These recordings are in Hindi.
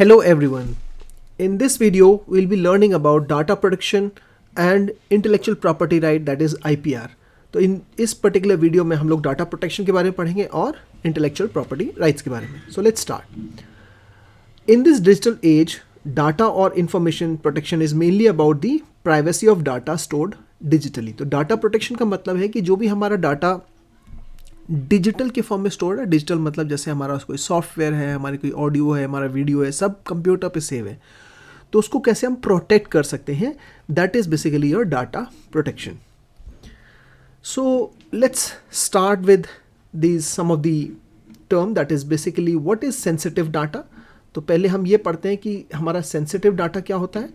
Hello everyone. In this video, we'll be learning about data protection and intellectual property right, that is IPR. तो इस पर्टिकुलर वीडियो में हम लोग डाटा प्रोटेक्शन के बारे में पढ़ेंगे और इंटेलेक्चुअल प्रॉपर्टी राइट्स के बारे में. So let's start. In this digital age, data और information protection is mainly about the privacy of data stored digitally. तो डाटा प्रोटेक्शन का मतलब है कि जो भी हमारा डाटा डिजिटल के फॉर्म में स्टोर है, डिजिटल मतलब जैसे हमारा कोई सॉफ्टवेयर है, हमारी कोई ऑडियो है, हमारा वीडियो है, सब कंप्यूटर पे सेव है, तो उसको कैसे हम प्रोटेक्ट कर सकते हैं, that is basically your data protection. So let's start with these some of the term, that is basically what is sensitive data. तो पहले हम ये पढ़ते हैं कि हमारा सेंसिटिव डाटा क्या होता है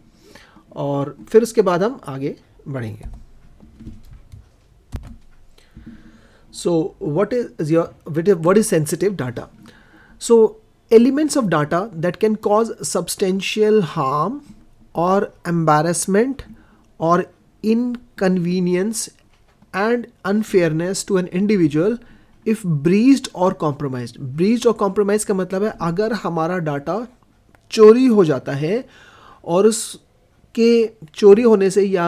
और फिर उसके बाद हम आगे बढ़ेंगे. So what is sensitive data? So elements of data that can cause substantial harm or embarrassment or inconvenience and unfairness to an individual if breached or compromised. Breached or compromised का मतलब है अगर हमारा डाटा चोरी हो जाता है और उस के चोरी होने से या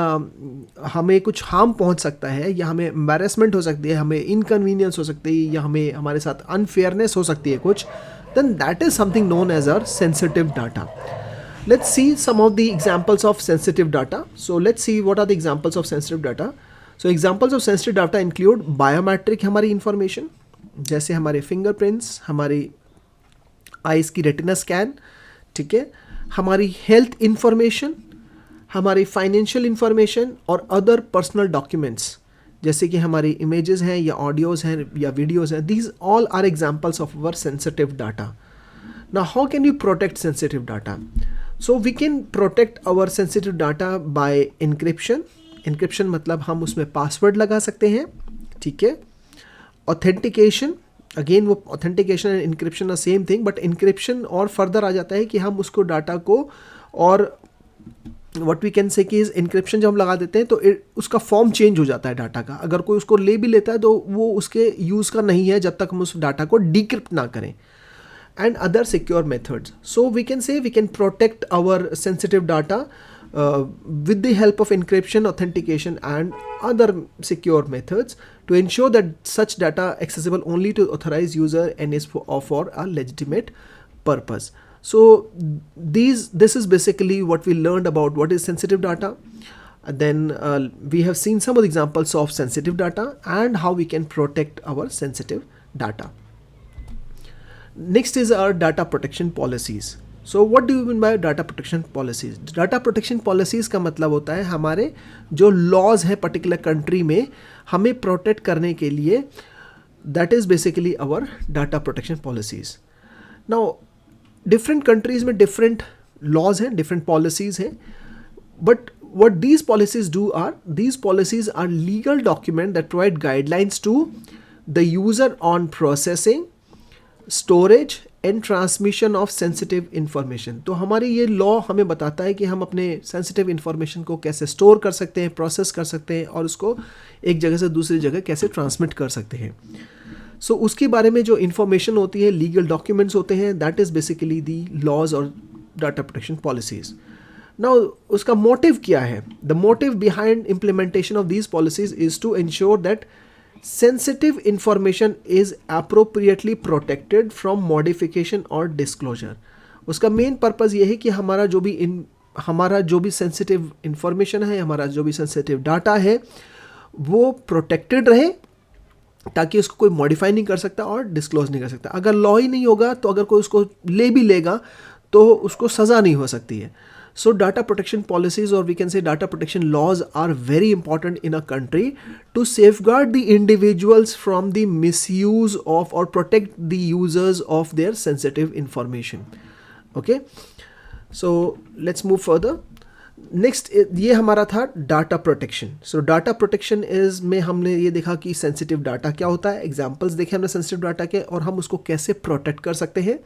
हमें कुछ हार्म पहुंच सकता है, या हमें एम्बैरेसमेंट हो सकती है, हमें इनकन्वीनियंस हो सकती है, या हमें हमारे साथ अनफेयरनेस हो सकती है कुछ, then that is something known as our sensitive data. Let's see some of the examples of sensitive data. So let's see what are the examples of sensitive data. So examples of sensitive data include biometric, हमारी इंफॉर्मेशन जैसे हमारे फिंगरप्रिंट्स, हमारी आइज़ की रेटिना स्कैन, ठीक है, हमारी हेल्थ इंफॉर्मेशन, हमारी फाइनेंशियल इंफॉर्मेशन और अदर पर्सनल डॉक्यूमेंट्स जैसे कि हमारी इमेजेस हैं या ऑडियोज़ हैं या वीडियोज़ हैं. These all are examples of our sensitive data. Now how can you protect sensitive data? So we can protect our sensitive data by encryption. Encryption मतलब हम उसमें पासवर्ड लगा सकते हैं, ठीक है. ऑथेंटिकेशन, अगेन वो authentication and encryption are same thing, but encryption और फर्दर आ जाता है कि हम उसको डाटा को और व्हाट वी कैन से कि इज इंक्रिप्शन जब हम लगा देते हैं तो उसका फॉर्म चेंज हो जाता है डाटा का. अगर कोई उसको ले भी लेता है तो वो उसके यूज़ का नहीं है जब तक हम उस डाटा को डिक्रिप्ट ना करें. And other secure methods. So we can say we can protect our sensitive data with the help of encryption, authentication and other secure methods to ensure that such data accessible only to authorized user and is for a legitimate purpose. So this is basically what we learned about what is sensitive data. Then we have seen some of the examples of sensitive data and how we can protect our sensitive data. Next is our data protection policies. So what do you mean by data protection policies? Data protection policies का मतलब होता है हमारे जो laws है particular country में हमें protect करने के लिए, that is basically our data protection policies. Now different countries में different laws हैं, different policies हैं, but what these policies do are, these policies are legal document that provide guidelines to the user on processing, storage and transmission of sensitive information. तो हमारी ये लॉ हमें बताता है कि हम अपने सेंसिटिव इन्फॉर्मेशन को कैसे स्टोर कर सकते हैं, प्रोसेस कर सकते हैं और उसको एक जगह से दूसरी जगह कैसे ट्रांसमिट कर सकते हैं. सो उसके बारे में जो इन्फॉर्मेशन होती है, लीगल डॉक्यूमेंट्स होते हैं, that is basically the laws और डाटा प्रोटेक्शन पॉलिसीज़. नाउ उसका मोटिव क्या है? The motive behind implementation of these policies is to ensure that sensitive information is appropriately protected from modification or disclosure. उसका मेन पर्पज़ ये है कि हमारा जो भी सेंसिटिव इंफॉर्मेशन है, हमारा जो भी सेंसिटिव डाटा है, वो प्रोटेक्टेड रहे ताकि उसको कोई मॉडिफाई नहीं कर सकता और डिस्क्लोज नहीं कर सकता. अगर लॉ ही नहीं होगा तो अगर कोई उसको ले भी लेगा तो उसको सज़ा नहीं हो सकती है. So data protection policies, or we can say data protection laws, are very important in a country to safeguard the individuals from the misuse of or protect the users of their sensitive information. Okay, so let's move further. Next ये हमारा था data protection. So data protection is में हमने ये देखा कि सेंसिटिव डाटा क्या होता है, एग्जाम्पल्स देखे हमने सेंसिटिव डाटा के और हम उसको कैसे प्रोटेक्ट कर सकते हैं.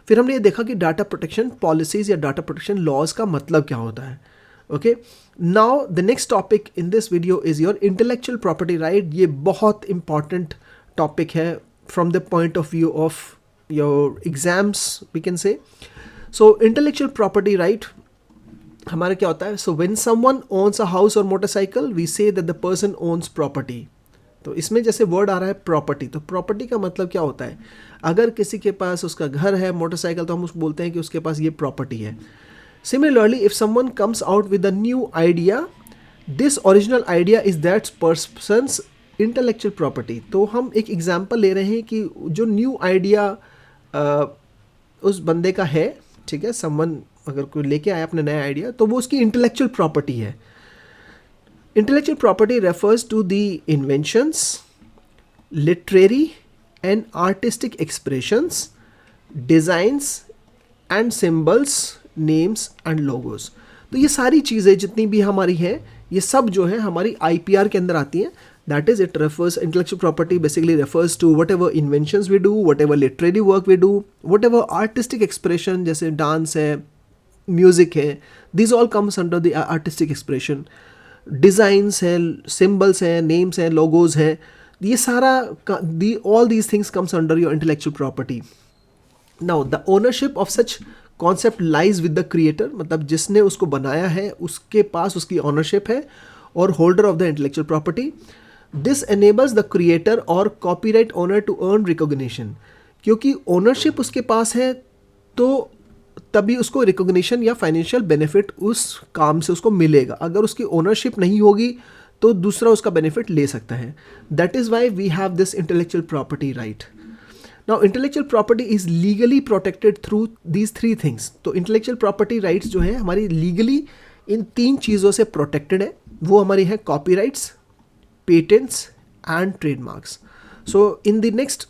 फिर हमने ये देखा कि डाटा प्रोटेक्शन पॉलिसीज़ या डाटा प्रोटेक्शन लॉज का मतलब क्या होता है. Okay, now the next topic in this video is your intellectual property right. ये बहुत इंपॉर्टेंट टॉपिक है from the point of view of your exams, we can say. So intellectual property right हमारा क्या होता है, so when someone owns a house और motorcycle we say that the person owns property. तो इसमें जैसे वर्ड आ रहा है प्रॉपर्टी, तो प्रॉपर्टी का मतलब क्या होता है, अगर किसी के पास उसका घर है, मोटरसाइकिल, तो हम उसको बोलते हैं कि उसके पास ये प्रॉपर्टी है। Similarly if someone comes out with a new idea, this original idea is that persons intellectual property. तो हम एक एग्जांपल ले रहे हैं कि जो न्यू आइडिया उस बंदे का है, ठीक है, समवन अगर कोई लेके आया अपने नया आइडिया, तो वो उसकी इंटेलेक्चुअल प्रॉपर्टी है। Intellectual property refers to the inventions, literary and artistic expressions, designs and symbols, names and logos. तो ये सारी चीज़ें जितनी भी हमारी हैं, ये सब जो है हमारी IPR के अंदर आती हैं। That is, it refers, intellectual property basically refers to whatever inventions we do, whatever literary work we do, whatever artistic expression जैसे डांस है, म्यूज़िक है, these all comes under the artistic expression. Designs है, सिम्बल्स हैं, नेम्स हैं, लोगोज हैं, ये सारा all these things comes under your intellectual property. Now the ownership of such concept lies with the creator, मतलब जिसने उसको बनाया है उसके पास उसकी ऑनरशिप है, और holder of the intellectual property. This enables the creator और copyright owner to earn recognition, क्योंकि ओनरशिप उसके पास है तो तभी उसको रिकॉग्निशन या फाइनेंशियल बेनिफिट उस काम से उसको मिलेगा। अगर उसकी ओनरशिप नहीं होगी तो दूसरा उसका बेनिफिट ले सकता है। That is why we have this intellectual property right. Now intellectual property is legally protected through these 3 things. तो इंटेलेक्चुअल प्रॉपर्टी राइट्स जो है हमारी लीगली इन 3 चीज़ों से प्रोटेक्टेड है। वो हमारी है copyrights, patents and trademarks. So in the next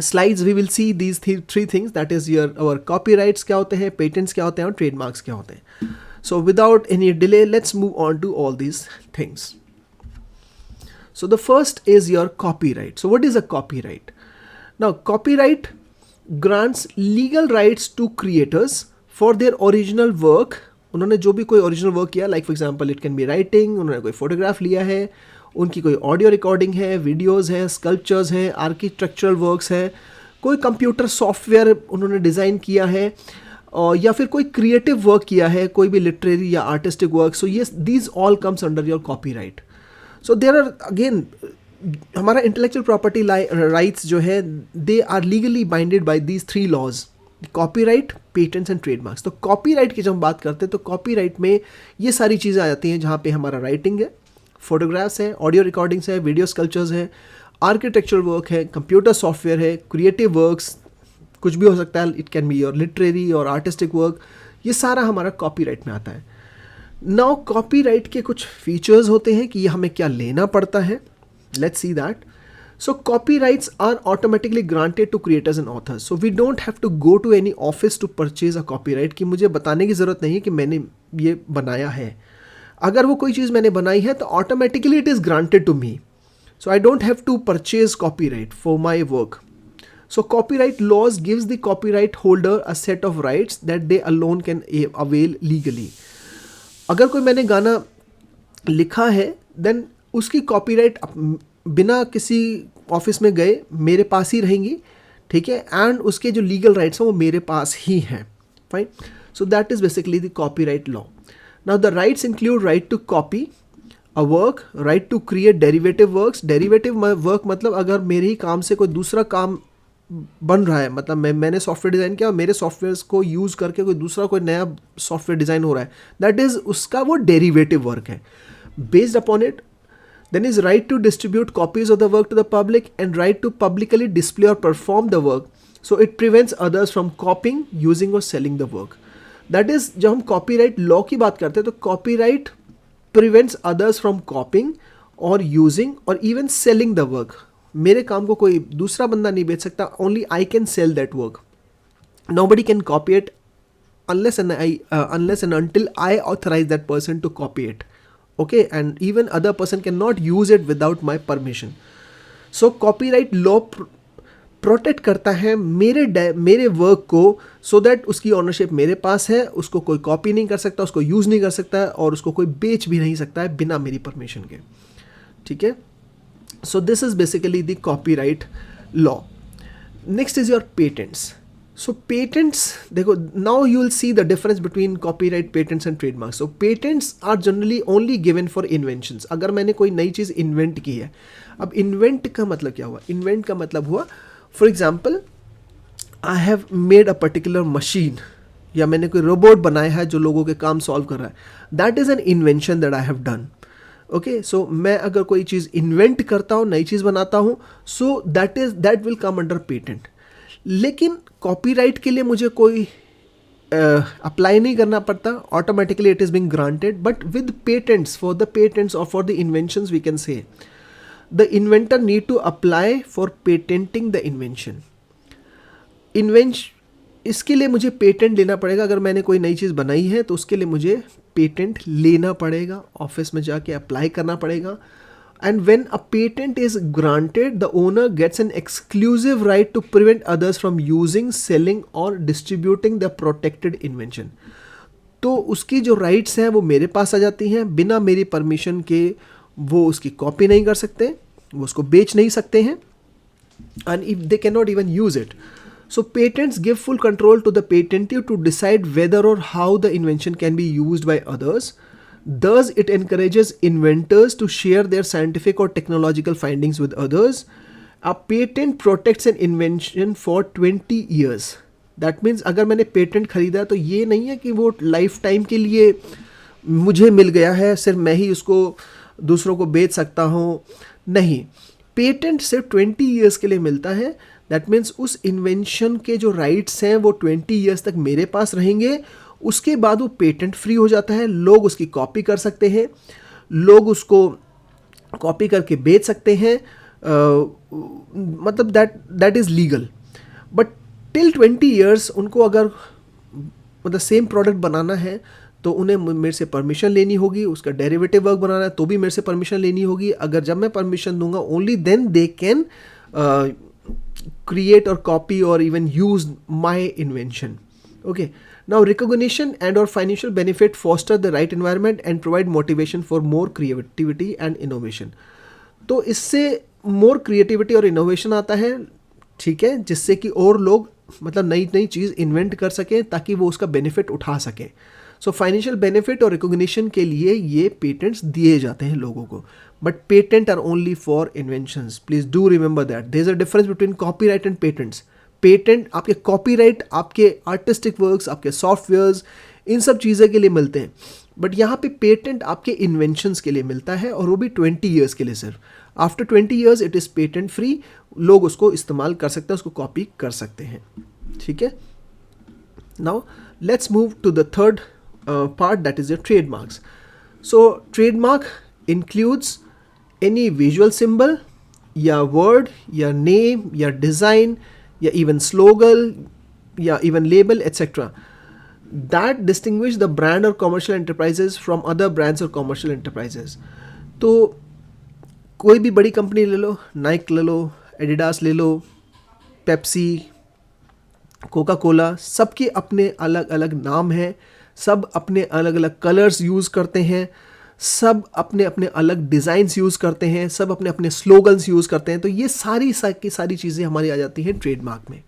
slides we will see these 3 things, that is your our copyrights क्या होते हैं, patents क्या होते हैं और trademarks क्या होते हैं। So without any delay let's move on to all these things. So the first is your copyright. So what is a copyright? Now copyright grants legal rights to creators for their original work. उन्होंने जो भी कोई ओरिजिनल वर्क किया, like for example it can be writing, उन्होंने कोई फोटोग्राफ लिया है, उनकी कोई ऑडियो रिकॉर्डिंग है, वीडियोस हैं, स्कल्पचर्स हैं, आर्किटेक्चरल वर्क्स हैं, कोई कंप्यूटर सॉफ्टवेयर उन्होंने डिज़ाइन किया है, और या फिर कोई क्रिएटिव वर्क किया है, कोई भी लिटरेरी या आर्टिस्टिक वर्क। सो ये these all comes under your copyright. So there are again हमारा इंटेलेक्चुअल प्रॉपर्टी राइट्स जो है they are legally binded by these 3 laws, copyright, patents and trademarks. तो कॉपीराइट की जब हम बात करते हैं तो कॉपीराइट में ये सारी चीज़ें आ जाती हैं जहाँ पे हमारा राइटिंग है, फोटोग्राफ्स हैं, ऑडियो रिकॉर्डिंग्स है, वीडियो स्कल्पचर्स हैं, आर्किटेक्चरल वर्क है, कंप्यूटर सॉफ्टवेयर है, क्रिएटिव वर्क्स, कुछ भी हो सकता है, it can be your literary और आर्टिस्टिक वर्क, ये सारा हमारा कॉपीराइट में आता है। नाउ कॉपीराइट के कुछ फीचर्स होते हैं कि ये हमें क्या लेना पड़ता है, let's see that. So copyrights are automatically granted to creators and authors. So we don't have to go to any office to purchase a copyright कि मुझे बताने की ज़रूरत नहीं है कि मैंने ये बनाया है। अगर वो कोई चीज़ मैंने बनाई है तो automatically it is granted to me. So I don't have to purchase copyright for my work. So copyright laws gives the copyright holder a set of rights that they alone can avail legally. अगर कोई मैंने गाना लिखा है then उसकी कॉपीराइट बिना किसी ऑफिस में गए मेरे पास ही रहेंगी, ठीक है, एंड उसके जो लीगल राइट्स हैं वो मेरे पास ही हैं, fine. So that is basically the copyright law. Now the rights include right to copy a work, right to create derivative works. Derivative work मतलब अगर मेरे ही काम से कोई दूसरा काम बन रहा है, मतलब मैंने सॉफ्टवेयर डिज़ाइन किया और मेरे सॉफ्टवेयर को यूज़ करके कोई दूसरा कोई नया सॉफ्टवेयर डिज़ाइन हो रहा है, दैट इज़ उसका वो डेरिवेटिव वर्क है। Based upon it then is right to distribute copies of the work to the public and right to publicly display or perform the work. So it prevents others from copying, using or selling the work. That is, जब हम copyright law की बात करते हैं तो copyright prevents others from copying or using or even selling the work. मेरे काम को कोई दूसरा बंदा नहीं बेच सकता, only I can sell that work. Nobody can copy it unless and until I authorize that person to copy it. Okay, and even other person cannot use it without my permission. So copyright law protect करता है मेरे वर्क को, so that उसकी ऑनरशिप मेरे पास है, उसको कोई कॉपी नहीं कर सकता, उसको यूज़ नहीं कर सकता है और उसको कोई बेच भी नहीं सकता है बिना मेरी परमिशन के, ठीक है। So this is basically the copyright law. Next is your patents. So patents, देखो, now you will see the difference between copyright, patents and trademarks. So patents are generally only given for inventions. अगर मैंने कोई नई चीज़ इन्वेंट की है. अब इन्वेंट का मतलब क्या हुआ? इन्वेंट का मतलब हुआ, for example, I have made a particular machine, या मैंने कोई रोबोट बनाया है जो लोगों के काम सॉल्व कर रहा है. That is an invention that I have done. Okay, so मैं अगर कोई चीज़ इन्वेंट करता हूँ, नई चीज़ बनाता हूँ, so that will come under patent. लेकिन कॉपीराइट के लिए मुझे कोई अप्लाई नहीं करना पड़ता, automatically it is being granted. But with patents, for the patents और for the inventions, we can say the inventor need to apply for patenting the invention. इसके लिए मुझे पेटेंट लेना पड़ेगा. अगर मैंने कोई नई चीज़ बनाई है तो उसके लिए मुझे पेटेंट लेना पड़ेगा, ऑफिस में जाके अप्लाई करना पड़ेगा. And when a patent is granted, the owner gets an exclusive right to prevent others from using, selling और डिस्ट्रीब्यूटिंग द प्रोटेक्टेड इन्वेंशन. तो उसकी जो राइट्स हैं वो मेरे पास आ जाती हैं. बिना मेरी परमिशन के वो उसकी कॉपी नहीं कर सकते, वो उसको बेच नहीं सकते हैं, and if they can not even use it. So patents give full control to the patentee to decide whether or how the invention can be used by others. Thus, it encourages inventors to share their scientific or technological findings with others. A patent protects an invention for 20 years. That means अगर मैंने पेटेंट खरीदा तो ये नहीं है कि वो लाइफ टाइम के लिए मुझे मिल गया है, सिर्फ मैं ही उसको दूसरों को बेच सकता हूँ. नहीं, पेटेंट सिर्फ 20 ईयर्स के लिए मिलता है. दैट मीन्स उस इन्वेंशन के जो राइट्स हैं वो 20 ईयर्स तक मेरे पास रहेंगे. उसके बाद वो पेटेंट फ्री हो जाता है. लोग उसकी कॉपी कर सकते हैं, लोग उसको कॉपी करके बेच सकते हैं. मतलब that is legal. But till 20 years उनको अगर मतलब सेम प्रोडक्ट बनाना है तो उन्हें मेरे से परमिशन लेनी होगी. उसका डेरिवेटिव वर्क बनाना है तो भी मेरे से परमिशन लेनी होगी. अगर जब मैं परमिशन दूंगा, only then they can create or copy or even use my invention. Okay, now recognition and or financial benefit foster the right environment and provide motivation for more creativity and innovation. तो इससे more creativity और innovation आता है, ठीक है, जिससे कि और लोग मतलब नई नई चीज़ इन्वेंट कर सकें ताकि वो उसका बेनिफिट उठा सकें. सो फाइनेंशियल बेनिफिट और रिकॉग्निशन के लिए ये पेटेंट्स दिए जाते हैं लोगों को. But patent are only for inventions. Please do remember that there is a difference between copyright and patents. Patent आपके कॉपीराइट आपके आर्टिस्टिक वर्क्स, आपके सॉफ्टवेयर्स, इन सब चीज़ों के लिए मिलते हैं. बट यहाँ पे पेटेंट आपके इन्वेंशंस के लिए मिलता है, और वो भी 20 ईयर्स के लिए सिर्फ. After 20 years it is patent free. लोग उसको इस्तेमाल कर सकते हैं, उसको कॉपी कर सकते हैं. ठीक है. Now let's move to the third part, that is your trademarks. So trademark includes any visual symbol, या word, या name, या design, या even slogan, या even label, etc. that distinguish the brand or commercial enterprises from other brands or commercial enterprises. तो कोई भी बड़ी कंपनी ले लो, नाइक ले लो, एडिडास ले लो, पेप्सी, कोका कोला, सबके अपने अलग अलग नाम हैं, सब अपने अलग अलग कलर्स यूज़ करते हैं, सब अपने अपने अलग डिज़ाइंस यूज़ करते हैं, सब अपने अपने स्लोगन्स यूज़ करते हैं. तो ये सारी की सारी चीज़ें हमारी आ जाती हैं ट्रेडमार्क में.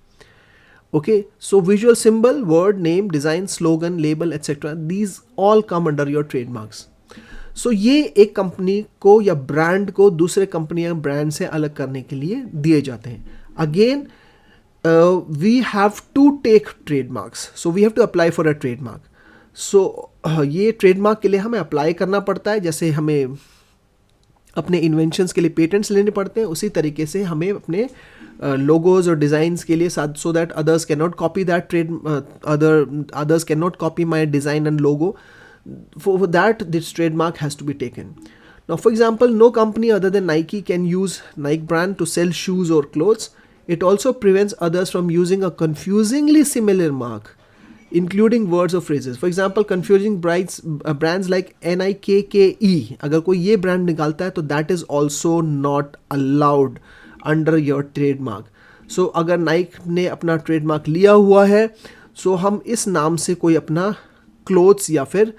Okay, so visual symbol, word, name, design, slogan, label, etcetera, these all come under your trademarks. So ये एक कंपनी को या ब्रांड को दूसरे कंपनी या ब्रांड से अलग करने के लिए दिए जाते हैं. Again we have to take trademarks, so we have to apply for a trademark. So ये ट्रेडमार्क के लिए हमें अप्लाई करना पड़ता है. जैसे हमें अपने इन्वेंशंस के लिए पेटेंट्स लेने पड़ते हैं, उसी तरीके से हमें अपने लोगोज और डिज़ाइंस के लिए साथ, so that others can not copy that others can not copy my design and logo. For that, this trademark has to be taken. Now, for example, no company other than Nike can use Nike brand to sell shoes or clothes. It also prevents others from using a confusingly similar mark, including words or phrases. For example, confusing brands like NIKKE. अगर कोई ये brand निकालता है तो that is also not allowed under your trademark. So अगर Nike ने अपना trademark लिया हुआ है, so हम इस नाम से कोई अपना क्लोथ्स या फिर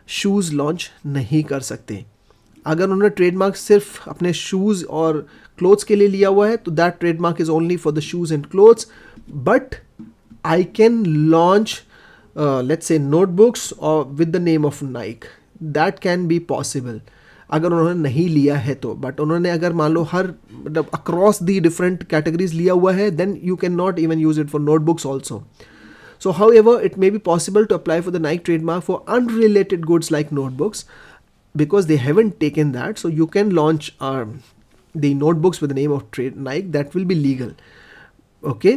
शूज़ लॉन्च नहीं कर सकते. अगर उन्होंने ट्रेडमार्क सिर्फ अपने शूज़ और क्लोथ्स के लिए लिया हुआ है तो that trademark is only for the shoes and clothes. But I can launch, let's say, notebooks or with the name of Nike. That can be possible अगर उन्होंने नहीं लिया है तो. बट उन्होंने अगर मान लो हर मतलब अक्रॉस दी डिफरेंट कैटेगरीज लिया हुआ है, then you can not even use it for notebooks also. So however, it may be possible to apply for the Nike trademark for unrelated goods like notebooks because they haven't taken that. So you can launch the notebooks with the name of Nike. That will be legal. Okay.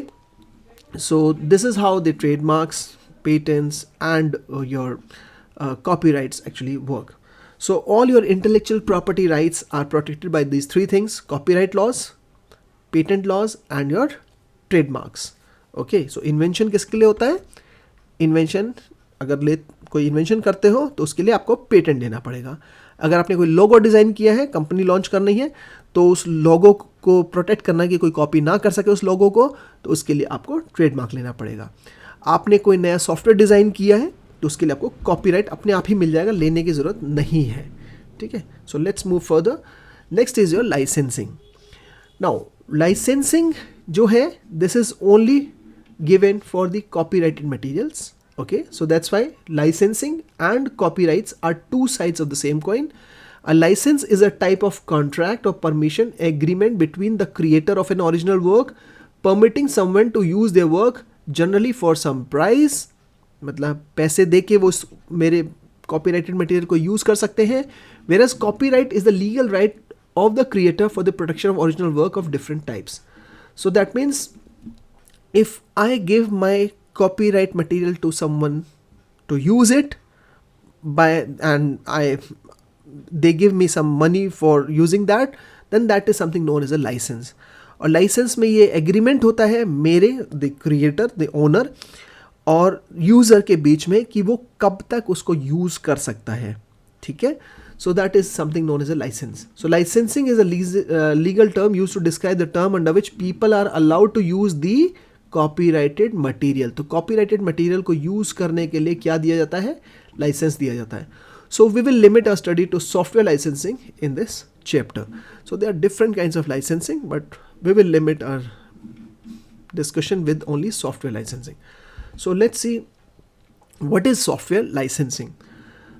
So this is how the trademarks, patents and your copyrights actually work. So all your intellectual property rights are protected by these three things: copyright laws, patent laws and your trademarks. Okay. So invention किसके लिए होता है? इन्वेंशन अगर कोई इन्वेंशन करते हो तो उसके लिए आपको पेटेंट लेना पड़ेगा. अगर आपने कोई लोगो डिज़ाइन किया है, कंपनी लॉन्च करनी है, तो उस लोगो को प्रोटेक्ट करना कि कोई कॉपी ना कर सके उस लोगो को, तो उसके लिए आपको ट्रेडमार्क लेना पड़ेगा. आपने कोई नया सॉफ्टवेयर डिज़ाइन किया है तो उसके लिए आपको कॉपीराइट अपने आप ही मिल जाएगा, लेने की ज़रूरत नहीं है. ठीक है. So let's move further. Next is your licensing. Now licensing जो है, this is only given for the copyrighted materials. Okay, so that's why licensing and copyrights are two sides of the same coin. A license is a type of contract or permission agreement between the creator of an original work permitting someone to use their work generally for some price. मतलब पैसे दे के वो मेरे copyrighted material को use कर सकते हैं. Whereas copyright is the legal right of the creator for the protection of original work of different types. So that means if I give my copyright material to someone to use it they give me some money for using that, then that is something known as a license. और license में ये agreement होता है मेरे the creator, the owner और user के बीच में कि वो कब तक उसको use कर सकता है. ठीक है. So that is something known as a license. So licensing is a legal term used to describe the term under which people are allowed to use the copyrighted material. तो कॉपीराइटेड मटेरियल को यूज करने के लिए क्या दिया जाता है? लाइसेंस दिया जाता है. So we will limit our study to software licensing in this chapter. So there are different kinds of licensing, but we will limit our discussion with only software licensing. So let's see what is software licensing.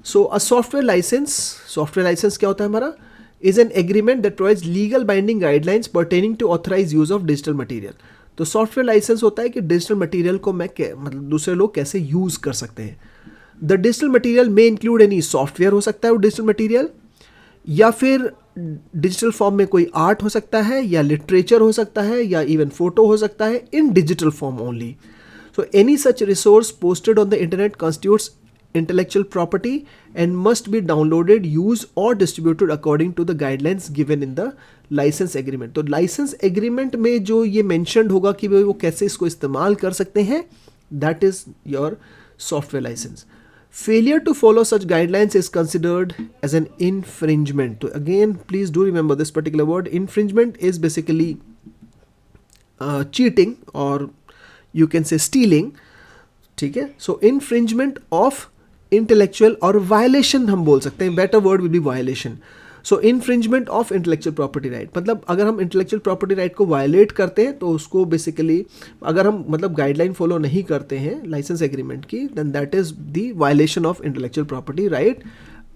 So a software licence क्या होता है हमारा? Is an agreement that provides legal binding guidelines pertaining to authorize use of digital material. तो सॉफ्टवेयर लाइसेंस होता है कि डिजिटल मटेरियल को मतलब दूसरे लोग कैसे यूज़ कर सकते हैं. द डिजिटल मटेरियल में इंक्लूड एनी सॉफ्टवेयर हो सकता है वो डिजिटल मटेरियल, या फिर डिजिटल फॉर्म में कोई आर्ट हो सकता है, या लिटरेचर हो सकता है, या इवन फोटो हो सकता है इन digital form only. So any such resource posted on the internet constitutes intellectual property and must be downloaded, used or distributed according to the guidelines given in the license agreement. तो license agreement में जो ये mentioned होगा कि वो कैसे इसको इस्तेमाल कर सकते हैं, that is your software license. Failure to follow such guidelines is considered as an infringement. So again, please do remember this particular word. Infringement is basically cheating, or you can say stealing. ठीक है. So infringement of इंटेलेक्चुअल और वायलेशन हम बोल सकते हैं, better word will be violation. So infringement of intellectual property right, मतलब अगर हम इंटेलेक्चुअल प्रॉपर्टी राइट को वायलेट करते हैं तो उसको बेसिकली, अगर हम मतलब गाइडलाइन फॉलो नहीं करते हैं लाइसेंस एग्रीमेंट की, then that is the violation of intellectual property right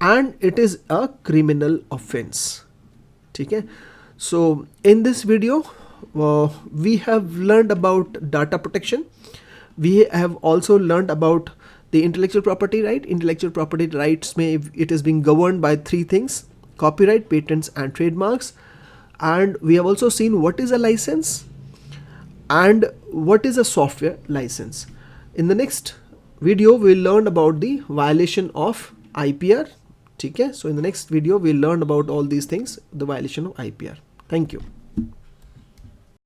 and it is a criminal offence. ठीक है. So in this video we have learned about data protection. We have also learned about the intellectual property right. Intellectual property rights may, it is being governed by three things: copyright, patents and trademarks. And we have also seen what is a license and what is a software license. In the next video we will learn about the violation of IPR. ठीक है. So in the next video we will learn about all these things, the violation of IPR. Thank you.